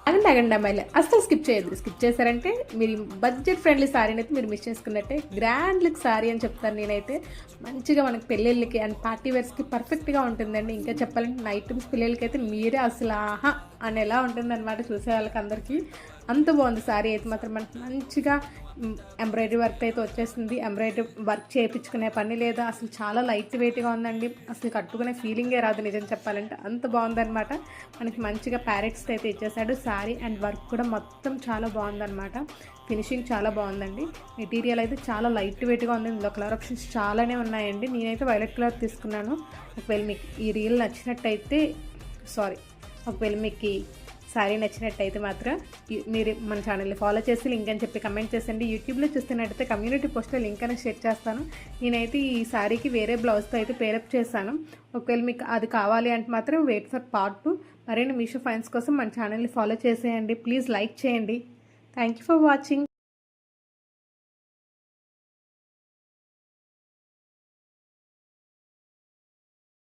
ఆగండి ఆగండి అమ్మాయిలు, అస్సలు స్కిప్ చేయొద్దు. స్కిప్ చేశారంటే మీరు బడ్జెట్ ఫ్రెండ్లీ శారీని అయితే మీరు మిస్ చేసుకున్నట్టే. గ్రాండ్ లుక్ శారీ అని చెప్తాను నేనైతే. మంచిగా మనకి పెళ్ళిళ్ళకి అండ్ పార్టీ వేర్స్కి పర్ఫెక్ట్గా ఉంటుందండి. ఇంకా చెప్పాలంటే నైట్ టైమ్స్ పిల్లలకి అయితే మీరే అసలు ఆహా అని ఎలా ఉంటుందన్నమాట చూసే వాళ్ళకి అందరికీ. అంత బాగుంది శారీ అయితే మాత్రం. మనకి మంచిగా ఎంబ్రాయిడరీ వర్క్ అయితే వచ్చేసింది. ఎంబ్రాయిడరీ వర్క్ చేయించుకునే పని లేదా, అసలు చాలా లైట్ వెయిట్గా ఉందండి. అసలు కట్టుకునే ఫీలింగే రాదు నిజం చెప్పాలంటే, అంత బాగుందన్నమాట. మనకి మంచిగా ప్యారెట్స్ అయితే ఇచ్చేసాడు. శారీ అండ్ వర్క్ కూడా మొత్తం చాలా బాగుందన్నమాట. ఫినిషింగ్ చాలా బాగుందండి. మెటీరియల్ అయితే చాలా లైట్ వెయిట్గా ఉంది. ఇందులో కలర్ ఆప్షన్స్ చాలానే ఉన్నాయండి. నేనైతే వైలెట్ కలర్ తీసుకున్నాను. ఒకవేళ మీకు ఈ రీల్ నచ్చినట్టయితే ఒకవేళ మీకు శారీ నచ్చినట్టయితే మాత్రం మీరు మన ఛానల్ని ఫాలో చేసి లింక్ అని చెప్పి కమెంట్ చేసండి. యూట్యూబ్లో చూస్తున్నట్టయితే కమ్యూనిటీ పోస్ట్లో లింక్ అనేది షేర్ చేస్తాను. నేనైతే ఈ శారీకి వేరే బ్లౌజ్తో అయితే పేరప్ చేశాను. ఒకవేళ మీకు అది కావాలి అంటే మాత్రం వెయిట్ ఫర్ పార్ట్ 2. మరిన్ని మీషో ఫైన్స్ కోసం మన ఛానల్ని ఫాలో చేసేయండి. ప్లీజ్ లైక్ చేయండి. Thank you for watching.